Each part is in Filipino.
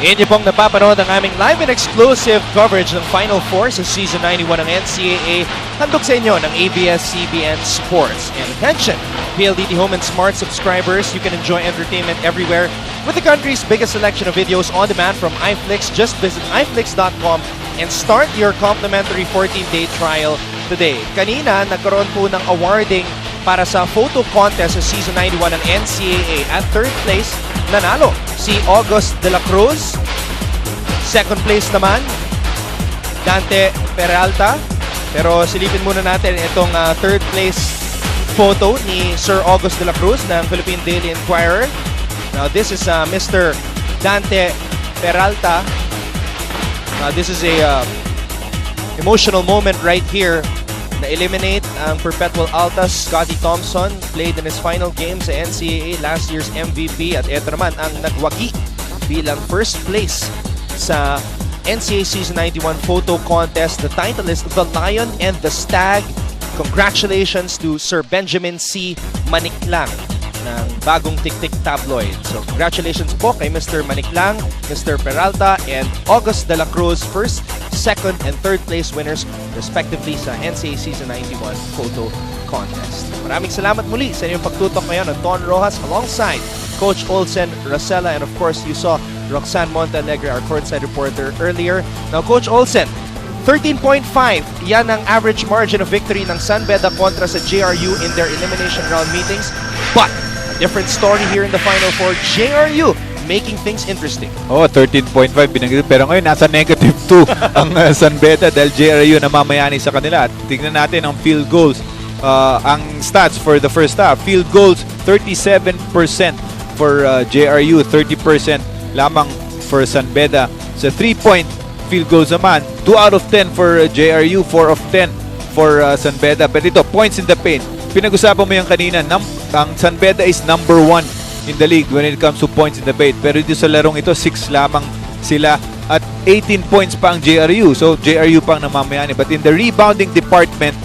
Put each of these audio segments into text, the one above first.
Inyo pong napapanood ang aming live and exclusive coverage ng Final Four sa Season 91 ng NCAA. Handog sa inyo ng ABS-CBN Sports. And attention, PLDT Home and Smart subscribers, you can enjoy entertainment everywhere with the country's biggest selection of videos on demand from iFlix. Just visit iflix.com and start your complimentary 14-day trial today. Kanina, nagkaroon po ng awarding para sa photo contest sa Season 91 ng NCAA. At third place, nanalo si August de la Cruz. Second place naman, Dante Peralta. Pero silipin muna natin itong third place photo ni Sir August de la Cruz ng Philippine Daily Inquirer. Now this is Mr. Dante Peralta. This is a emotional moment right here. Na-eliminate ang Perpetual Altas, Scotty Thompson, played in his final game sa NCAA, last year's MVP. At ito naman ang nagwagi bilang first place sa NCAA Season 91 photo contest. The title is The Lion and the Stag. Congratulations to Sir Benjamin C. Maniklang ng Bagong Tiktik Tabloid. So congratulations po kay Mr. Maniklang, Mr. Peralta, and August de la Cruz, first, second, and third place winners respectively sa NCAA Season 91 photo contest. Maraming salamat muli sa inyong pagtutok ngayon ng Don Rojas alongside Coach Olsen, Rosella, and of course you saw Roxanne Montalegre, our courtside reporter earlier. Now Coach Olsen, 13.5, yan ang average margin of victory ng San Beda kontra sa JRU in their elimination round meetings. But a different story here in the Final Four. JRU making things interesting. Oh, 13.5 binanggit, pero ngayon nasa negative 2 ang San Beda dahil JRU na mamayani sa kanila. At tignan natin ang field goals. Ang stats for the first half. Field goals, 37% for JRU, 30% lamang for San Beda. Sa 3-point field goals naman, 2 out of 10 for JRU, 4 of 10 for San Beda. Pero ito, points in the paint. Pinag-usapan mo yung kanina, ang San Beda is number 1 in the league when it comes to points in the paint. Pero dito sa larong ito, 6 lamang sila at 18 points pa ang JRU. So JRU pang namamayani. But in the rebounding department,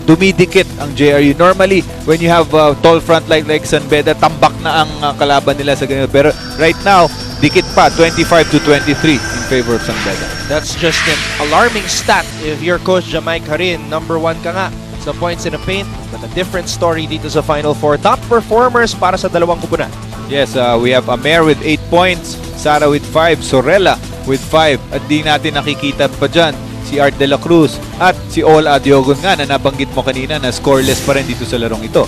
dumidikit ang JRU. Normally, when you have tall front like San Beda, tambak na ang kalaban nila sa ganito. Pero right now, dikit pa, 25-23 in favor of San Beda. That's just an alarming stat if you're Coach Jamay Karin. Number 1 ka nga sa points in the paint, but a different story dito sa Final Four. Top performers para sa dalawang kupunan. Yes, we have Amer with 8 points, Sara with 5, Sorella with 5. At di natin nakikita pa dyan si Art de la Cruz at si Ola Adiogon nga na nabanggit mo kanina na scoreless pa rin dito sa larong ito.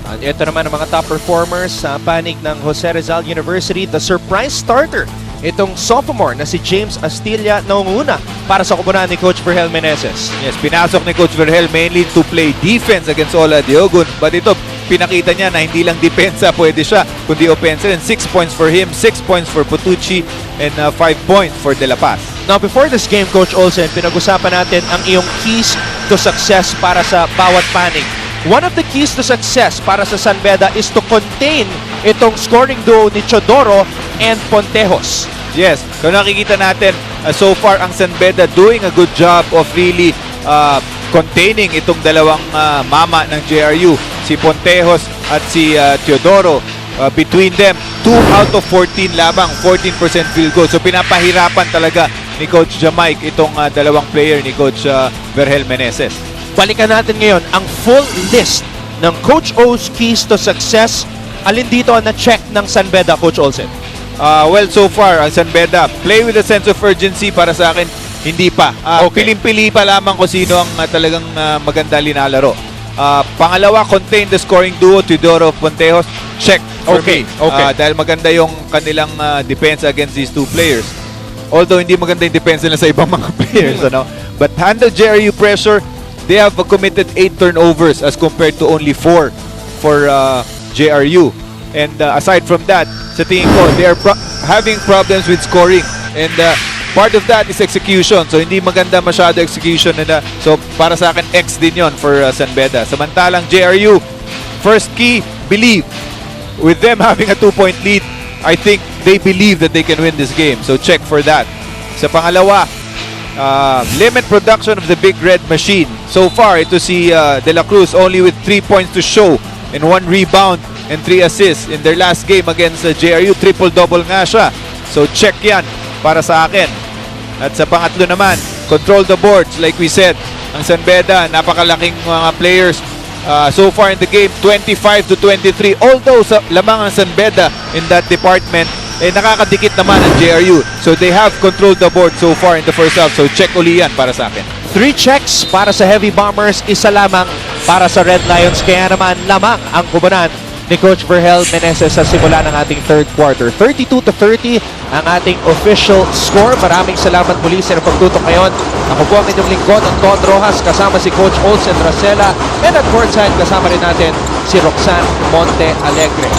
At ito naman ang mga top performers sa panig ng Jose Rizal University. The surprise starter, itong sophomore na si James Astilla, naunguna para sa kupunan ni Coach Vergel Meneses. Yes, pinasok ni Coach Vergel mainly to play defense against Ola Diogun. But ito, pinakita niya na hindi lang depensa pwede siya, kundi offense. And 6 points for him, 6 points for Putucci, and 5 points for De La Paz. Now, before this game, Coach Olsen, pinag-usapan natin ang iyong keys to success para sa bawat panig. One of the keys to success para sa San Beda is to contain itong scoring duo ni Chodoro and Pontejos. Yes, kung nakikita natin, so far ang San Beda doing a good job of really containing itong dalawang mama ng JRU, si Pontejos at si Teodoro. Between them, 2 out of 14 lamang, 14% field goal. So pinapahirapan talaga ni Coach Jamaic itong dalawang player ni Coach Vergel Meneses. Balikan natin ngayon ang full list ng Coach O's keys to success. Alin dito ang na-check ng San Beda, Coach Olsen? Well, so far, ang San Beda, play with a sense of urgency para sa akin, hindi pa. Okay. Piling-pili pa lamang kung sino ang talagang maganda linalaro. Pangalawa, contain the scoring duo, Teodoro Pontejos, check for me. Okay. Dahil maganda yung kanilang defense against these two players. Although hindi maganda yung defense nila sa ibang mga players. But handle JRU pressure, they have committed 8 turnovers as compared to only 4 for JRU. And aside from that, sa tingin ko, they are having problems with scoring. And part of that is execution. So hindi maganda masyado execution. So para sa akin, X din yon for San Beda. Samantalang JRU, first key, believe. With them having a 2-point lead, I think they believe that they can win this game. So check for that. Sa pangalawa, limit production of the Big Red Machine. So far, ito si De La Cruz only with 3 points to show and 1 rebound and 3 assists in their last game against JRU. Triple-double nga siya. So check yan para sa akin. At sa pangatlo naman, control the boards. Like we said, ang San Beda, napakalaking mga players so far in the game, 25-23. Although sa lamang ang San Beda in that department, nakakadikit naman ang JRU. So they have controlled the board so far in the first half. So check uli yan para sa akin. 3 checks para sa Heavy Bombers, isa lamang para sa Red Lions. Kaya naman lamang ang kubunan ni Coach Vergel Meneses sa simula ng ating third quarter. 32-30 ang ating official score. Maraming salamat muli sa pagtutok ngayon. Ako po ang inyong lingkod, Anton Rojas, kasama si Coach Olsen Racela, and at courtside kasama rin natin si Roxanne Monte Alegre.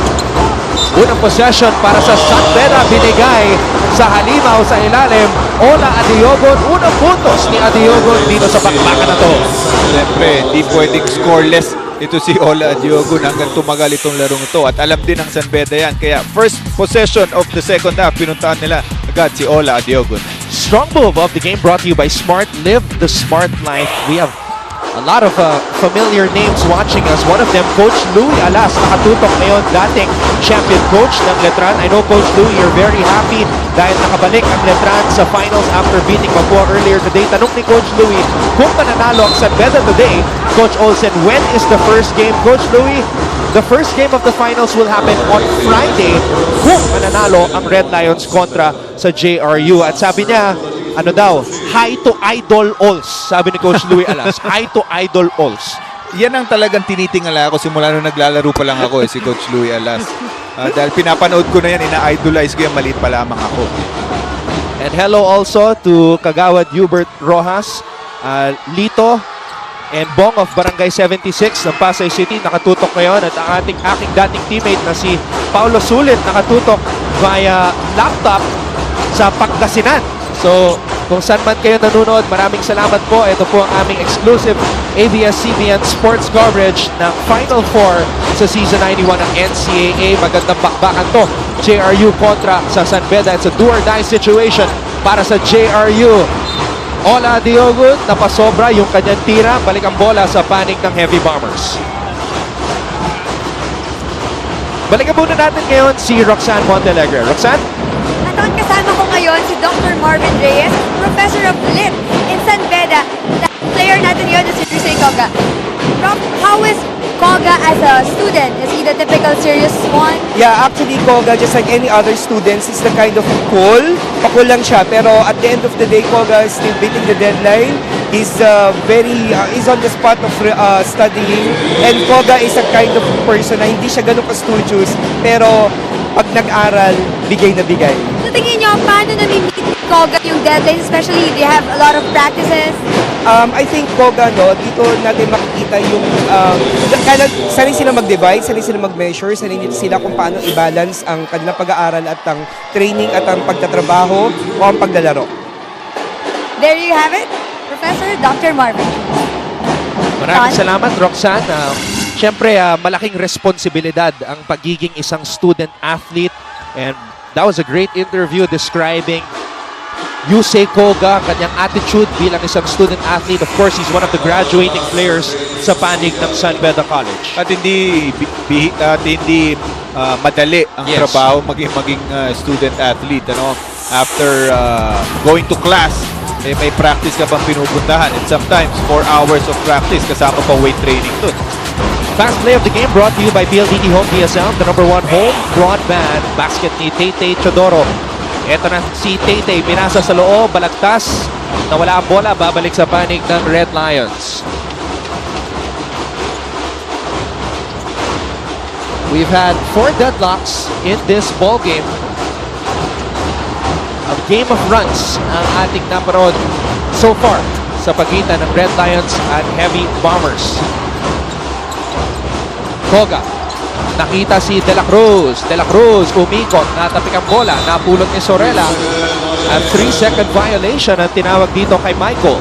Unang possession para sa San Beda, binigay sa halimaw sa ilalim. Ola Adiogon, unang puntos ni Adiogon dito sa bakbakan na to. Siyempre, di pwedeng scoreless ito si Ola Adiogon hanggang tumagal itong larong ito. At alam din ng San Beda yan. Kaya first possession of the second half, pinuntahan nila agad si Ola Adiogon. Strong move of the game brought to you by Smart. Live the Smart Life. We have a lot of familiar names watching us. One of them, Coach Louie Alas, nakatutok ngayon, dating champion coach ng Letran. I know, Coach Louie, you're very happy dahil nakabalik ang Letran sa finals after beating Mapua earlier today. Tanong ni Coach Louie, kung mananalo ang San Beda today, Coach Olsen, when is the first game? Coach Louie, the first game of the finals will happen on Friday kung mananalo ang Red Lions kontra sa JRU. At sabi niya, ano daw, high to idol alls, sabi ni Coach Louie Alas. High to idol alls. Yan ang talagang tinitingala ako simula nung naglalaro pa lang ako si Coach Louie Alas. Dahil pinapanood ko na yan, ina-idolize ko yan, maliit pa lamang ako. And hello also to Kagawad Hubert Rojas, Lito, and Bong of Barangay 76 ng Pasay City, nakatutok ngayon. At ang aking dating teammate na si Paulo Sulit, nakatutok via laptop sa Pangasinan. So, kung saan man kayo nanonood, maraming salamat po. Ito po ang aming exclusive ABS-CBN sports coverage ng Final Four sa Season 91 ng NCAA. Magandang bakbakan to. JRU kontra sa San Beda. It's a do-or-die situation para sa JRU. Ola Diogun, napasobra yung kanyang tira. Balik ang bola sa panig ng Heavy Bombers. Balikan muna natin ngayon si Roxanne Montealegre. Roxanne? At kasama ko ngayon si Dr. Marvin Reyes, Professor of Lit in San Beda. Player natin ngayon is si Jose Koga. Prof, how is Koga as a student? Is he the typical serious one? Yeah, actually Koga, just like any other students, is the kind of cool. Pakul lang siya, pero at the end of the day, Koga is still beating the deadline. He's he's on the spot of studying. And Koga is a kind of person na hindi siya ganun ka-studious, pero pag nag-aral, bigay na bigay. So tingin nyo, paano na-meet Koga yung deadline? Especially, they have a lot of practices. I think Koga, no, dito natin makikita yung sanay sila mag-divide, sanay sila mag-measure, sanay sila kung paano i-balance ang kanilang pag-aaral at ang training at ang pagtatrabaho o ang paglalaro. There you have it, Professor Dr. Marvin. Maraming salamat, Roxanne. Siyempre, malaking responsibilidad ang pagiging isang student-athlete. And that was a great interview describing Jose Koga, kanyang attitude bilang isang student-athlete. Of course, he's one of the graduating players sa panig ng San Beda College. At hindi madali ang trabaho maging student-athlete. Ano? After going to class, may practice ka bang pinupuntahan. And sometimes, 4 hours of practice kasama pa weight training dun. Fast play of the game brought to you by PLDT Home PSL, the #1 home broadband basket ni Tay Chodoro. Ito na si Tay, pinasa sa loob, balagtas, nawala ang bola, babalik sa panig ng Red Lions. We've had 4 deadlocks in this ball game. A game of runs ang ating naparoon so far sa pagitan ng Red Lions at Heavy Bombers. Koga, nakita si De La Cruz. De La Cruz umikot, natapik ang bola, napulot ni Sorella. At 3-second violation ang tinawag dito kay Michael.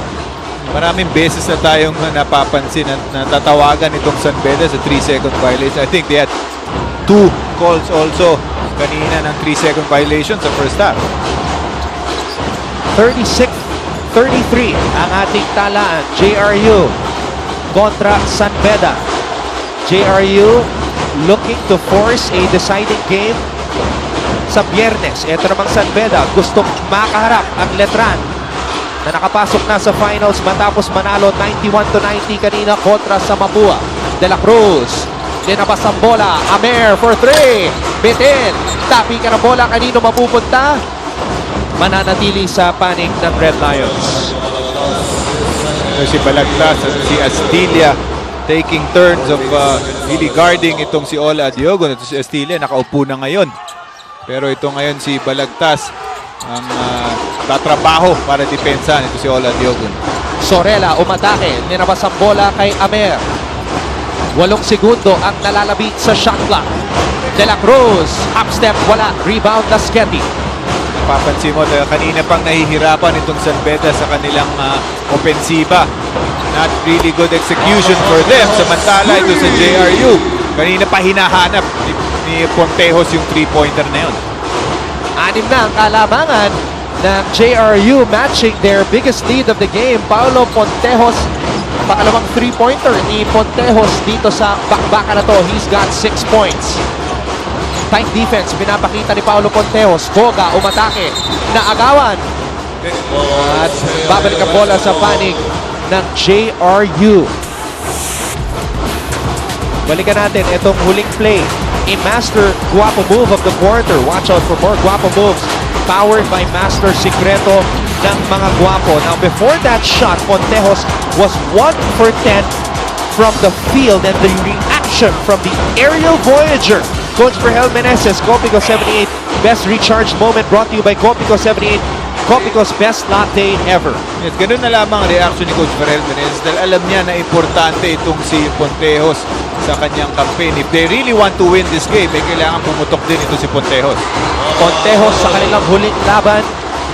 Maraming beses na tayong napapansin at natatawagan itong San Beda sa 3-second violation. I think they had 2 calls also kanina ng 3-second violation sa first half. 36-33 ang ating talaan. JRU kontra San Beda. JRU looking to force a deciding game sa Biyernes. Ito namang San Beda, gustong makaharap ang Letran na nakapasok na sa finals matapos manalo 91-90 kanina kontra sa Mapua. De La Cruz, dinabas ang bola, Amer for 3, bitin, tapi ka ng bola, kanino mapupunta? Mananatili sa panig ng Red Lions. Si Balagtas at si Astilla taking turns of really guarding itong si Ola Diogo. Ito si Astilla, nakaupo na ngayon. Pero ito ngayon si Balagtas ang tatrabaho para depensa nito si Ola Diogo. Sorella umatake, ninabas ang bola kay Amer. 8 segundo ang nalalabit sa shot clock. De La Cruz, half step, wala. Rebound na Sketty. Papansin mo, kanina pang nahihirapan itong San Beda sa kanilang opensiba. Not really good execution for them. Samantala ito sa JRU, kanina pa hinahanap ni Pontejos yung 3-pointer na yun. 6 na ang kalamangan ng JRU, matching their biggest lead of the game. Paulo Pontejos, pakalawang 3-pointer ni Pontejos dito sa bakbakan na to. He's got 6 points. Tight defense, pinapakita ni Paulo Pontejos. Boga, umatake, naagawan. At babalik ang bola sa panig ng JRU. Balikan natin itong huling play. A master guwapo move of the quarter. Watch out for more guwapo moves. Powered by Master Secreto ng mga guwapo. Now before that shot, Pontejos was 1 for 10 from the field, and the reaction from the aerial Voyager. Coach Verhel Meneses, Copico 78, best recharge moment brought to you by Copico 78, Copico's best latte ever. Yes, ganun na lamang ang reaction ni Coach Verhel Meneses dahil alam niya na importante itong si Pontejos sa kanyang campaign. If they really want to win this game, may kailangan pumutok din ito si Pontejos. Pontejos sa kanilang huling laban,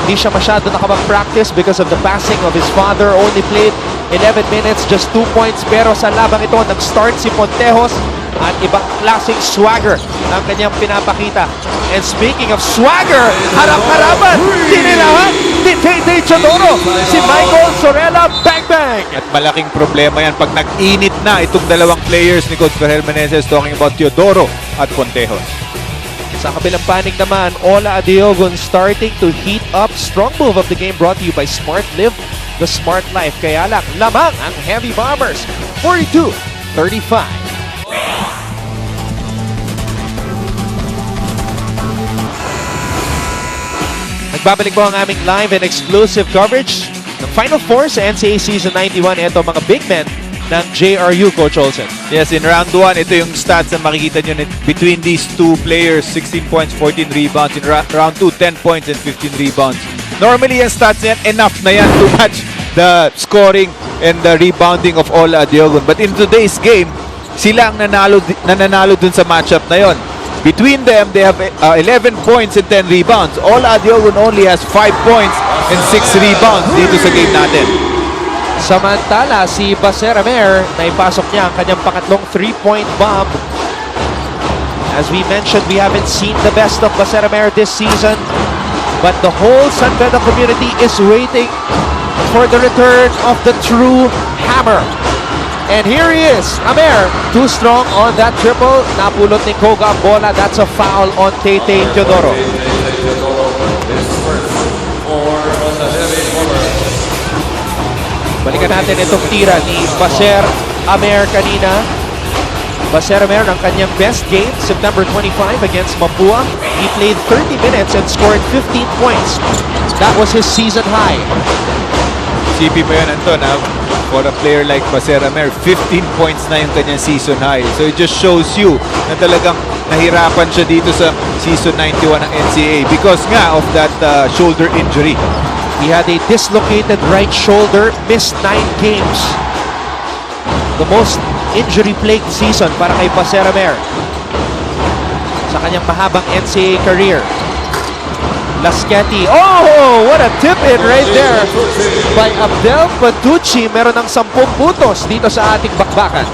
hindi siya masyado nakapag-practice because of the passing of his father. Only played 11 minutes, just 2 points. Pero sa labang ito, nag-start si Pontejos at ibang klaseng swagger ang kanyang pinapakita. And speaking of swagger, harap-harapan, tinirahan ni Tete Chodoro, si Michael Sorella, bang-bang! At malaking problema yan pag nag-init na itong dalawang players ni Coach Verhel Meneses, talking about Teodoro at Pontejos. Sa kabilang panig naman, Ola Adiogun starting to heat up. Strong move of the game brought to you by Smart Live, the Smart Life. Kaya lang, lamang ang Heavy Bombers, 42-35. Nagbabalik po ang aming live and exclusive coverage ng Final Four sa NCAA Season 91. Ito mga big men ng JRU, Coach Olsen. Yes, in round 1, ito yung stats na makikita nyo between these two players. 16 points, 14 rebounds. In round 2, 10 points and 15 rebounds. Normally, yung stats na yan, enough na yan to match the scoring and the rebounding of Ola Adiogun. But in today's game, sila ang nananalo dun sa matchup na yon. Between them, they have 11 points and 10 rebounds. Ola Adiogun only has 5 points and 6 rebounds dito sa game natin. Samantala, si Jose Amer, naipasok niya ang kanyang pangatlong 3-point bomb. As we mentioned, we haven't seen the best of Jose Amer this season, but the whole San Beda community is waiting for the return of the true hammer. And here he is, Amer, too strong on that triple. Napulot ni Koga ang bola. That's a foul on Tete Teodoro. Balikan natin itong tira ni Jose Amer kanina. Jose Amer ng kanyang best game, September 25 against Mapua. He played 30 minutes and scored 15 points. That was his season high. CP pa yun, Anton, for a player like Jose Amer, 15 points na yung kanyang season high. So it just shows you na talagang nahirapan siya dito sa season 91 ng NCAA because nga of that shoulder injury. He had a dislocated right shoulder, missed 9 games. The most injury-plagued season para kay Jose Amer sa kanyang mahabang NCAA career. Lasqueti. Oh, what a tip-in right there by Abdel Patucci. Meron ng 10 puntos dito sa ating bakbakan.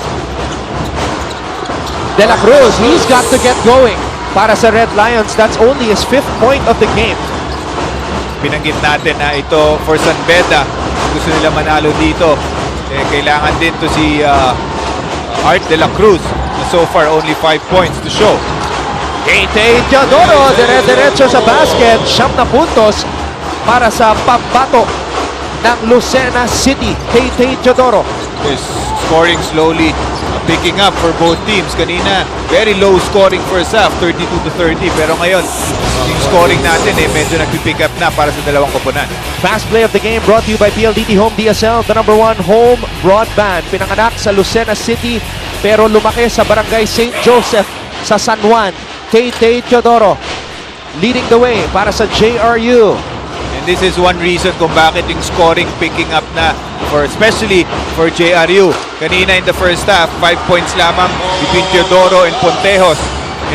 De La Cruz, he's got to get going. Para sa Red Lions, that's only his 5th point of the game. Pinanggit natin na ito for San Beda. Gusto nila manalo dito. Kailangan din to si Art De La Cruz. So far, only 5 points to show. Tay Teodoro, dire-diretso sa basket. 7 na puntos para sa pambato ng Lucena City. Tay Teodoro. Is scoring slowly, picking up for both teams. Kanina, very low scoring first half, 32-30. Pero ngayon, yung scoring natin medyo nagpipick up na para sa dalawang koponan. Fast play of the game brought to you by PLDT Home DSL, the #1 home broadband. Pinanganak sa Lucena City pero lumaki sa Barangay St. Joseph sa San Juan. Tay Teodoro leading the way para sa JRU. And this is one reason kung bakit yung scoring picking up na especially for JRU. Kanina in the first half, 5 points lamang between Teodoro and Pontejos.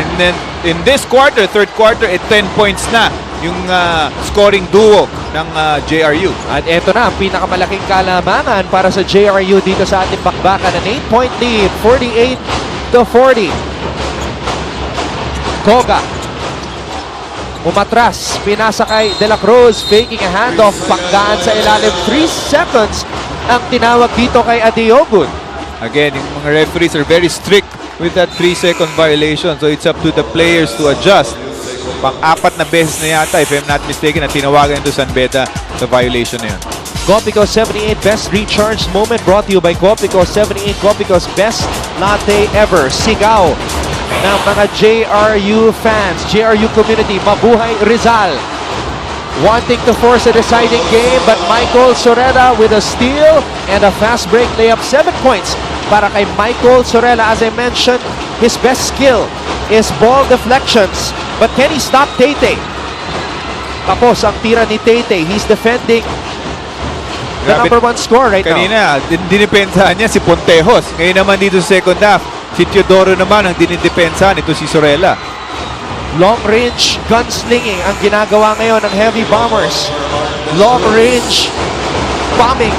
And then in this quarter, third quarter, 10 points na yung scoring duo ng JRU. At eto na ang pinakamalaking kalamangan para sa JRU dito sa ating bakbakan. An 8-point lead, 48-40. Koga umatras, pinasa kay De La Cruz, faking a handoff, pagdaan sa ilalim. 3 seconds ang tinawag dito kay Adeogun. Again, yung mga referees are very strict with that 3-second violation. So it's up to the players to adjust. Pang-apat na beses na yata, if I'm not mistaken, na tinawagan ito San Beda sa violation na yun. Copico 78 best recharge moment brought to you by Copico 78, Copico's best latte ever. Sigaw ng mga JRU fans, JRU community. Mabuhay Rizal, wanting to force a deciding game, but Michael Sorella with a steal and a fast break layup. 7 points para kay Michael Sorella. As I mentioned, his best skill is ball deflections, but can he stop Taytay? Tapos ang tira ni Taytay. He's defending the #1 score right now. Kanina, dinipensahan niya si Pontejos. Ngayon naman dito sa second half, si Teodoro naman ang dinidepensahan. Ito si Sorella. Long range gunslinging ang ginagawa ngayon ng Heavy Bombers. Long range bombing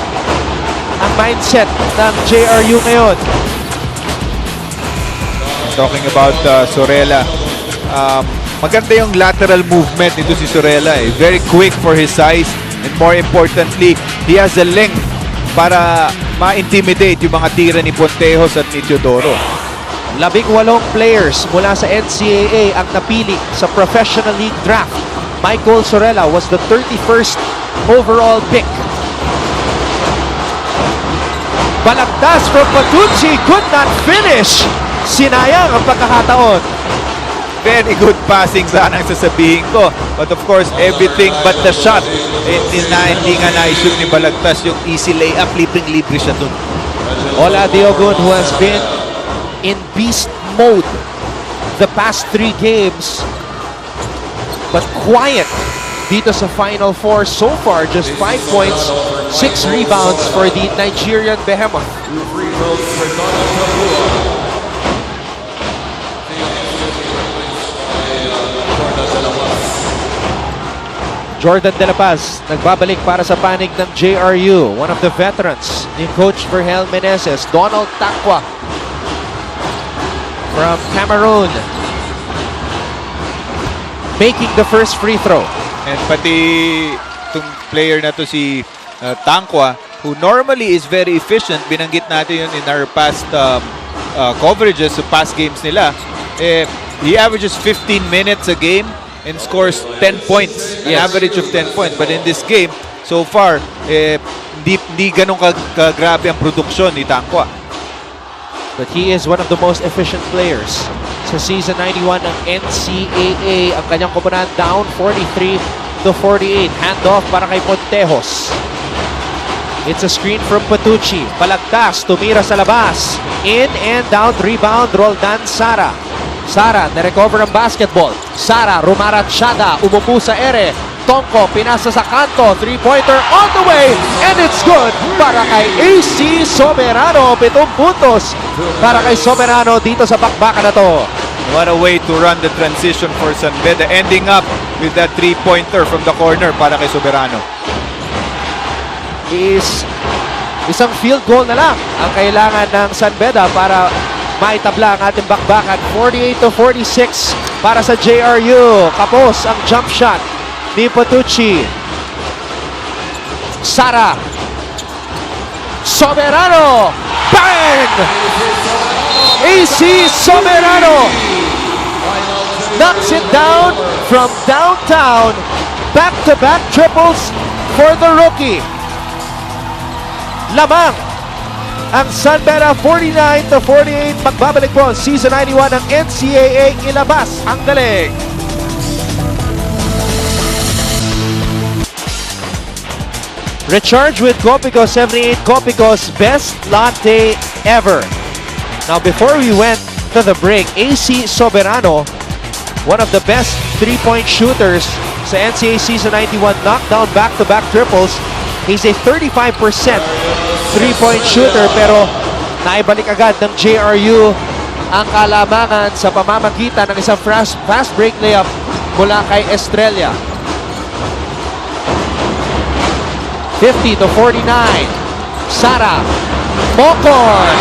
ang mindset ng JRU ngayon. Talking about Sorella, maganda yung lateral movement nito si Sorella. Very quick for his size, and more importantly, he has the length para ma-intimidate yung mga tira ni Pontejos at ni Teodoro. 18 players mula sa NCAA ang napili sa Professional League Draft. Michael Sorella was the 31st overall pick. Balagtas from Patucci, could not finish. Sinayang ang pagkakataon. Very good passing sana ang sasabihin ko. But of course, everything but the shot. Hindi nga na-shoot ni Balagtas yung easy layup. Libreng-libre siya dun. Ola Diogun, who has been in beast mode the past 3 games, but quiet dito sa Final Four so far. Just 5 points, 6 rebounds for the Nigerian behemoth. Jordan De La Paz nagbabalik para sa panig ng JRU. One of the veterans ni Coach Vergel Meneses. Donald Takwa from Cameroon making the first free throw. And pati itong player na to si Tankwa, who normally is very efficient. Binanggit natin yun in our past coverages, so past games nila. He averages 15 minutes a game and scores 10 points, an average of 10 points. But in this game, so far, hindi ganun kagrabe ang produksyon ni Tankwa. But he is one of the most efficient players sa season 91 ng NCAA. Ang kanyang koponan down 43-48. Handoff para kay Pontejos. It's a screen from Patucci. Palagtas, tumira sa labas. In and out, rebound, Roldan Sara. Sara, na-recover ang basketball. Sara, rumaratsyada, umupo sa ere. Tongko, pinasa sa kanto, 3-pointer on the way, and it's good para kay AC Soberano. 7 puntos para kay Soberano dito sa bakbakan na to. What a way to run the transition for San Beda, ending up with that 3-pointer from the corner para kay Soberano. Isang field goal na lang ang kailangan ng San Beda para maitabla ang ating bakbakan. 48-46 para sa JRU. Kapos ang jump shot ni Patucci. Sara. Soberano. Bang! AC Soberano. knocks it down from downtown. Back-to-back triples for the rookie. Lamang ang San Beda 49-48. Magbabalik po ang Season 91 ng NCAA. Ilabas ang galing. Recharge with Copico 78. Copico's best latte ever. Now before we went to the break, AC Soberano, one of the best three-point shooters sa NCAA Season 91, knocked down back-to-back triples. He's a 35% three-point shooter pero naibalik agad ng JRU ang kalamangan sa pamamagitan ng isang fast break layup mula kay Estrella. 50-49. Sara Mocon.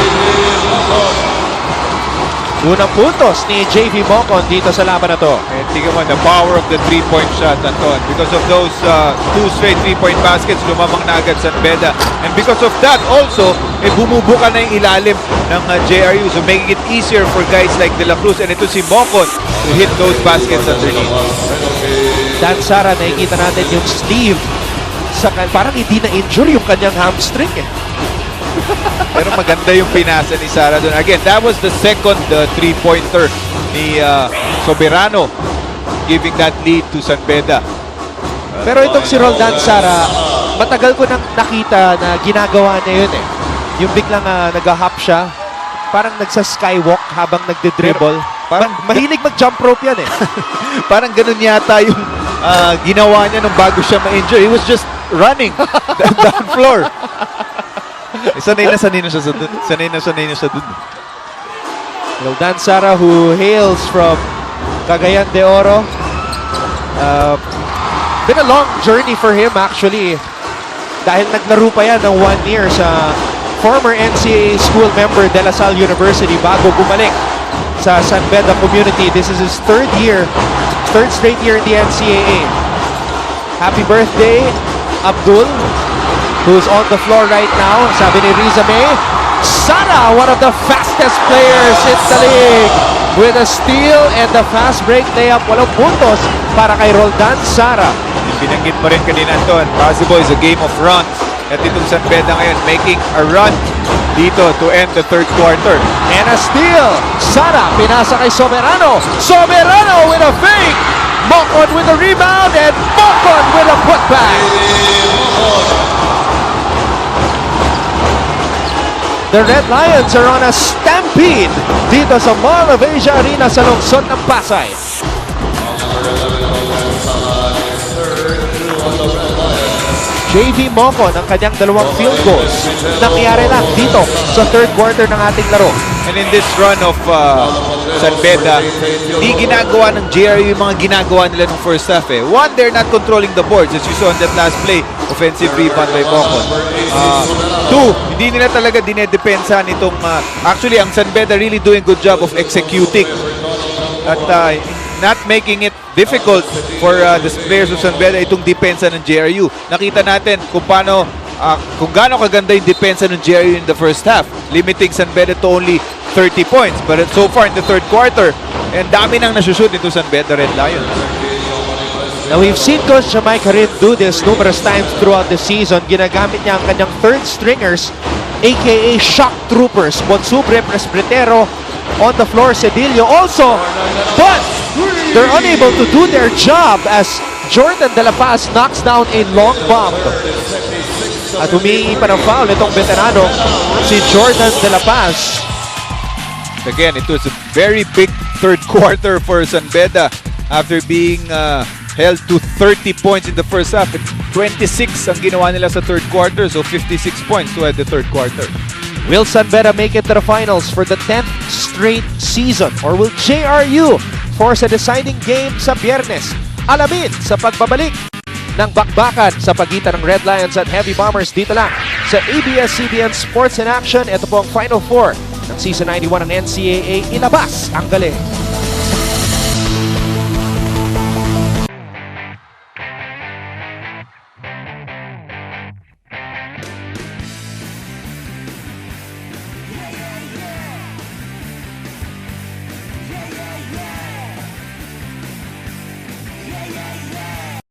Unang puntos ni JV Mocon dito sa laban na to. And tingnan mo, the power of the three-point shot, Anton. Because of those two straight three-point baskets, lumamang na agad San Beda. And because of that also, bumubuka na yung ilalim ng JRU. So making it easier for guys like De La Cruz and ito si Mocon to hit those baskets underneath. Dan Sara, nakikita natin yung sleeve. Parang hindi na-injure yung kanyang hamstring eh. Pero maganda yung pinasa ni Sara doon. Again, that was the second three-pointer ni Soberano, giving that lead to San Beda. Pero itong si Roldan Sara, matagal ko nang nakita na ginagawa niya yun eh. Yung biglang nag-hop siya, parang nagsa-skywalk habang nagde-dribble. Parang mahilig mag-jump rope yan eh. Parang ganun yata yung ginawa niya nung bago siya ma-injure. He was just running down floor. Sanay na siya dun. Roldan Sara, who hails from Cagayan de Oro. Been a long journey for him actually. Dahil naglaro pa yan ng 1 year sa former NCAA school member De La Salle University bago bumalik sa San Beda community. This is his third straight year in the NCAA. Happy birthday, Abdul, who's on the floor right now. Sabi ni Riza May, Sara, one of the fastest players in the league, with a steal and the fast break layup. Walang puntos para kay Roldan Sara. Binanggit mo rin kanina, Anton, basketball is a game of runs. At itong San Beda ngayon making a run dito to end the third quarter. And a steal. Sara, pinasa kay Soberano. Soberano with a fake. Mocon with a rebound and Mocon with a putback. The Red Lions are on a stampede dito sa Mall of Asia Arena sa lungsod ng Pasay. JV Mocon ang kanyang dalawang field goals. Nangyari lang dito sa third quarter ng ating laro. And in this run of San Beda, di ginagawa ng JRU yung mga ginagawa nila nung first half eh. One, they're not controlling the boards as you saw in that last play, offensive rebound by Mocon. Two, hindi nila talaga dinedepensa nitong actually ang San Beda really doing a good job of executing at not making it difficult for the players of San Beda itong depensa ng JRU. Nakita natin kung paano kung gaano kaganda yung depensa ng JRU in the first half, limiting San Beda to only 30 points. But so far in the third quarter, and dami nang nasushoot into San Beda Red Lions. Now we've seen Coach Jamaica Rin do this numerous times throughout the season. Ginagamit niya ang kanyang third stringers, aka shock troopers. Bonsubre, Presbitero, on the floor, Cedillo also. But they're unable to do their job as Jordan De La Paz knocks down a long bomb. At humihingi pa ng foul itong veterano si Jordan De La Paz. Again, it was a very big third quarter for San Beda after being held to 30 points in the first half. 26 ang ginawa nila sa third quarter, so 56 points to end the third quarter. Will San Beda make it to the finals for the 10th straight season? Or will JRU force a deciding game sa Biyernes? Alamin sa pagbabalik ng bakbakan sa pagitan ng Red Lions at Heavy Bombers dito lang sa ABS-CBN Sports in Action. Ito po ang Final Four ng Season 91 ng NCAA. Ilabas ang galing.